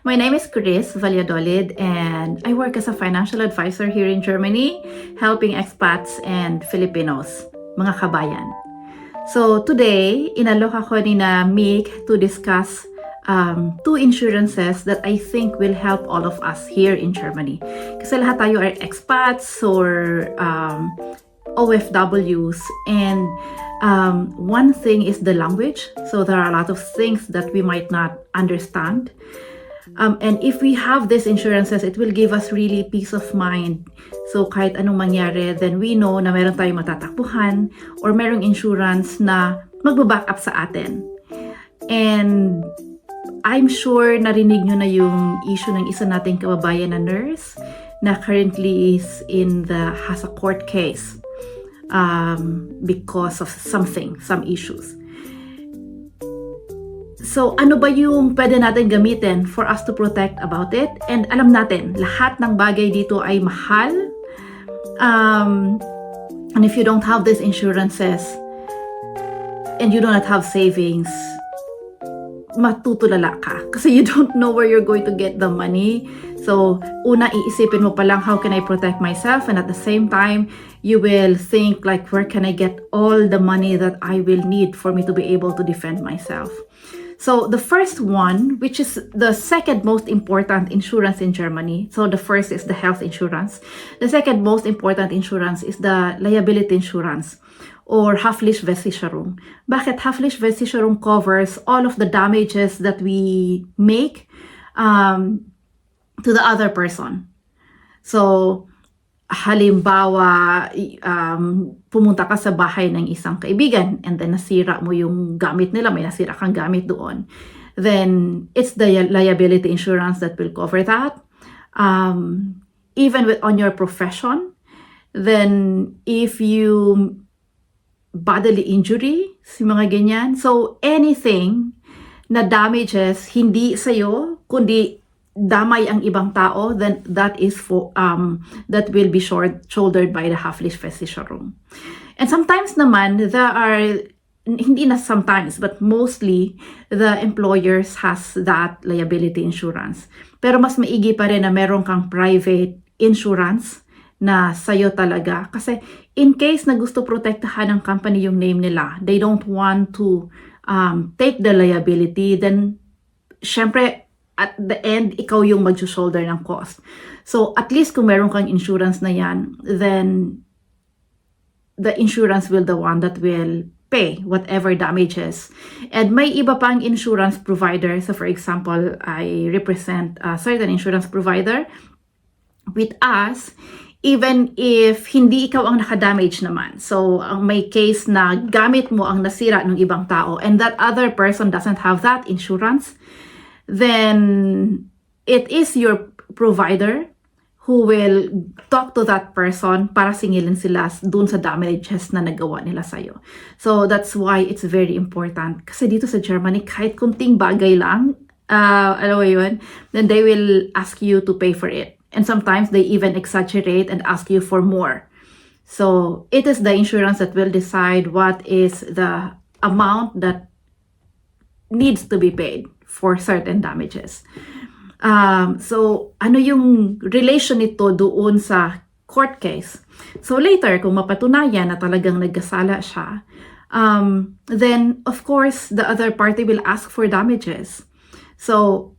My name is Chris Valladolid and I work as a financial advisor here in Germany, helping expats and Filipinos, mga kabayan. So today, inalok ako ni na Mick to discuss two insurances that I think will help all of us here in Germany. Kasi lahat tayo are expats or OFWs, and one thing is the language. So there are a lot of things that we might not understand. And if we have these insurances, it will give us really peace of mind. So kahit anong mangyari, then we know na meron tayong matatakbuhan or merong insurance na magbaback up sa atin. And I'm sure narinig nyo na yung issue ng isa nating kababayan na nurse na currently is has a court case because of some issues. So, ano ba yung pwede natin gamitin for us to protect about it? And alam natin, lahat ng bagay dito ay mahal. And if you don't have these insurances and you do not have savings, matutulala ka. Kasi you don't know where you're going to get the money. So, una, iisipin mo pa lang, how can I protect myself? And at the same time, you will think like, where can I get all the money that I will need for me to be able to defend myself? So the first one, which is the second most important insurance in Germany. So the first is the health insurance. The second most important insurance is the liability insurance or Haftpflichtversicherung. Bakit? Haftpflichtversicherung covers all of the damages that we make to the other person. So halimbawa, pumunta ka sa bahay ng isang kaibigan and then nasira mo yung gamit nila, may nasira kang gamit doon. Then, it's the liability insurance that will cover that. Even on your profession, then if you bodily injury, si mga ganyan. So, anything na damages, hindi sa'yo, kundi damay ang ibang tao, then that is for that will be shouldered by the Haftpflichtversicherung. And sometimes naman there are, hindi na sometimes, but mostly the employers has that liability insurance. Pero mas maigi pa rin na meron kang private insurance na sayo talaga, kasi in case na gusto protektahan ng company yung name nila, they don't want to take the liability, then syempre at the end, ikaw yung mag-shoulder ng cost. So, at least kung meron kang insurance na yan, then the insurance will the one that will pay whatever damages. And may iba pang insurance provider. So, for example, I represent a certain insurance provider. With us, even if hindi ikaw ang nakadamage naman. So, may case na gamit mo ang nasira ng ibang tao and that other person doesn't have that insurance, then it is your provider who will talk to that person para singilin sila dun sa damages na nagawa nila sa'yo. So that's why it's very important. Kasi dito sa Germany, kahit kunting bagay lang, alam mo yun, then they will ask you to pay for it. And sometimes they even exaggerate and ask you for more. So it is the insurance that will decide what is the amount that needs to be paid for certain damages. So, ano yung relation nito doon sa court case? So, later, kung mapatunayan na talagang nagkasala siya, then, of course, the other party will ask for damages. So,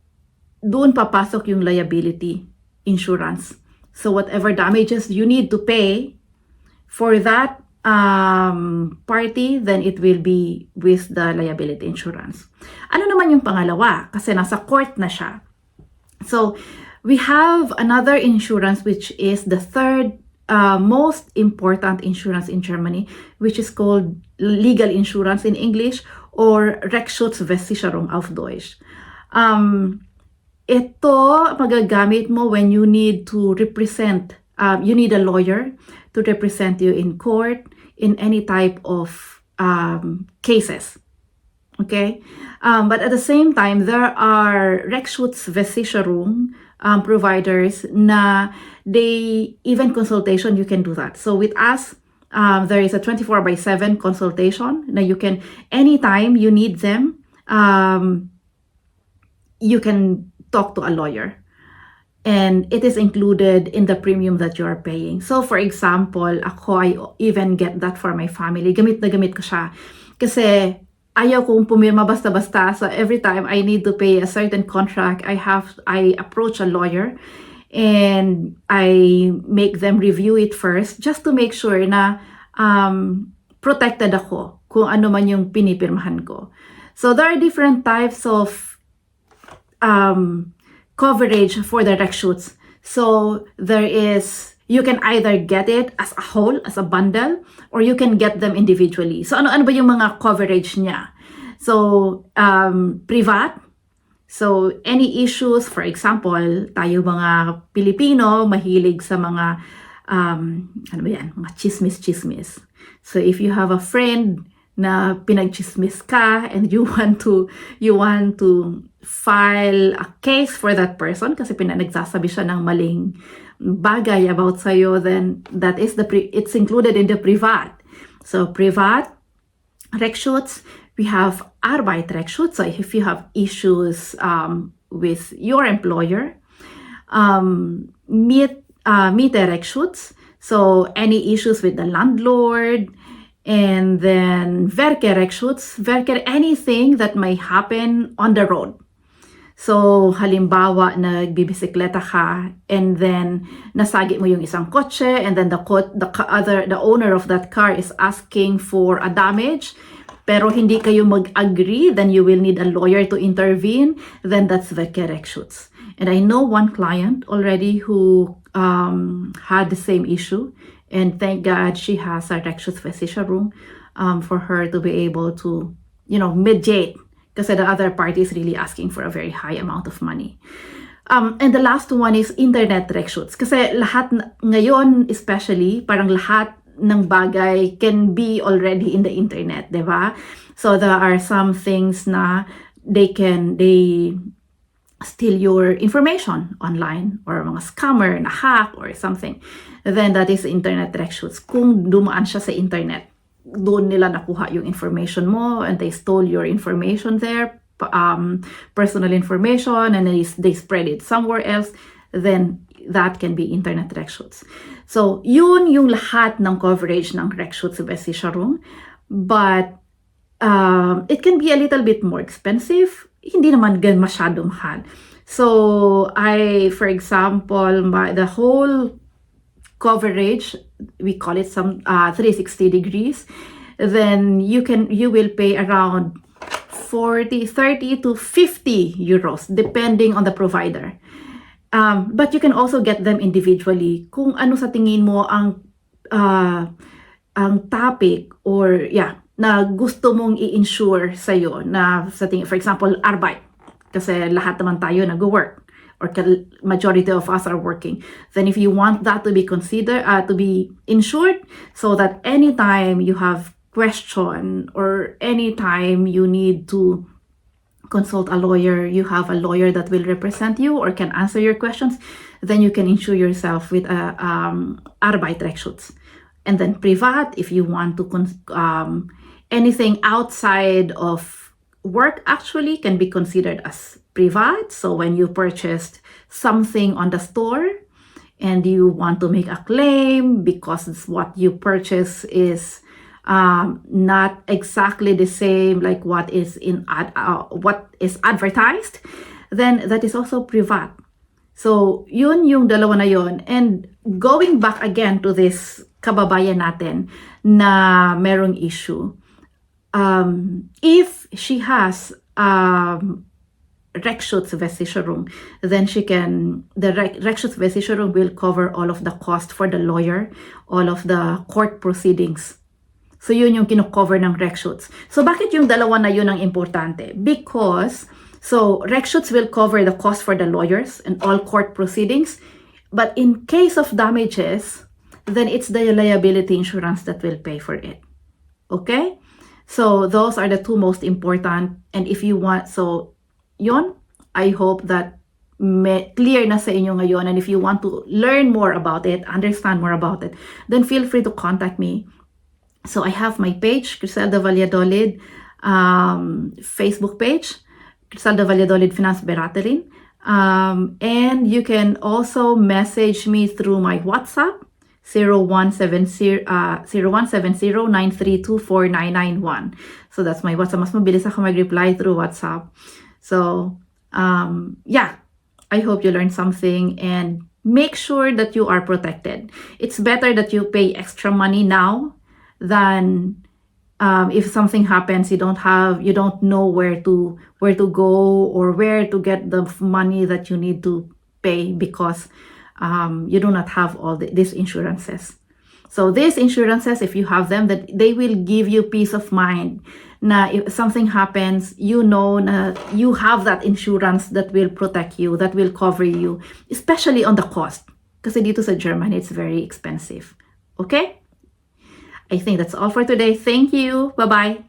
doon papasok yung liability insurance. So, whatever damages you need to pay for that party, then it will be with the liability insurance. Ano naman yung pangalawa? Kasi nasa court na siya. So, we have another insurance which is the third most important insurance in Germany, which is called legal insurance in English or Rechtsschutzversicherung auf Deutsch. Ito magagamit mo when you need to represent, you need a lawyer to represent you in court, in any type of cases. Okay? But at the same time, there are Rechtsschutzversicherung providers na they, even consultation, you can do that. So with us, there is a 24/7 consultation na you can, anytime you need them, you can talk to a lawyer. And it is included in the premium that you are paying. So for example, ako, I even get that for my family. Gamit na gamit ko siya. Kasi ayaw kong pumirma basta-basta. So every time I need to pay a certain contract, I approach a lawyer and I make them review it first just to make sure na protected ako kung ano man yung pinipirmahan ko. So there are different types of coverage for the Rechtschutz. So there is, you can either get it as a whole, as a bundle, or you can get them individually. So ano ba yung mga coverage niya? So privat. So any issues, for example, tayo mga Pilipino mahilig sa mga ano ba yan? Mga chismis. So if you have a friend na pinagchismis ka and you want to file a case for that person kasi nagsasabi siya ng maling bagay about sa'yo, then that is it's included in the privat. So privat Rechtsschutz, we have Arbeitsrechtsschutz. So if you have issues with your employer, Mieterrechtsschutz, so any issues with the landlord. And then Werkerrechtsschutz, anything that may happen on the road. So halimbawa nagbibisikleta ka and then nasagi mo yung isang kotse and then the owner of that car is asking for a damage pero hindi kayo mag-agree, then you will need a lawyer to intervene, then that's Werkerrechtsschutz. And I know one client already who had the same issue. And thank God she has a Rechtsschutzversicherung for her to be able to, mediate kasi the other party is really asking for a very high amount of money. And the last one is Internet Rechtsschutz. Kasi lahat ngayon, especially, parang lahat ng bagay can be already in the internet, di ba? So there are some things na they steal your information online or mga scammer na hack or something, then that is Internet Rechtsschutz. Kung dumaan siya sa internet, doon nila nakuha yung information mo and they stole your information there, personal information, and they spread it somewhere else, then that can be Internet Rechtsschutz. So yun yung lahat ng coverage ng Rechtsschutzversicherung, but it can be a little bit more expensive. Hindi naman masyado mahal. So for example, the whole coverage, we call it some 360 degrees, then you will pay around 30 to 50 euros depending on the provider. But you can also get them individually kung ano sa tingin mo ang topic or na gusto mong i-insure sa'yo na sa tingin, for example, Arbeit, kasi lahat naman tayo nag-work or majority of us are working. Then if you want that to be considered, to be insured, so that anytime you have question or anytime you need to consult a lawyer, you have a lawyer that will represent you or can answer your questions, then you can insure yourself with Arbeitsrechtsschutz. And then privat, if you want to anything outside of work actually can be considered as privat. So when you purchased something on the store and you want to make a claim because what you purchase is not exactly the same like what is advertised, then that is also privat. So yun yung dalawa na yun. And going back again to this kababayan natin na merong issue, if she has Rechtsschutzversicherung, then the Rechtsschutzversicherung will cover all of the cost for the lawyer, all of the court proceedings. So yun yung kino-cover ng Rechtsschutz. So bakit yung dalawa na yun ang importante? Because Rechtsschutz will cover the cost for the lawyers and all court proceedings, but in case of damages, then it's the liability insurance that will pay for it. Okay? So those are the two most important. And if you want, yun, I hope that clear na sa inyo ngayon. And if you want to learn more about it, understand more about it, then feel free to contact me. So I have my page, Criselda Valladolid, Facebook page, Criselda Valladolid Finance Beratelin. And you can also message me through my WhatsApp 0170-9324991. So that's my WhatsApp. Mas mabilis ako mag-reply through WhatsApp. So yeah, I hope you learned something, and make sure that you are protected. It's better that you pay extra money now than if something happens, you don't know where to go or where to get the money that you need to pay because you do not have all these insurances. So these insurances, if you have them, that they will give you peace of mind. Na if something happens, you know na you have that insurance that will protect you, that will cover you, especially on the cost. Kasi dito sa Germany, it's very expensive. Okay? I think that's all for today. Thank you. Bye-bye.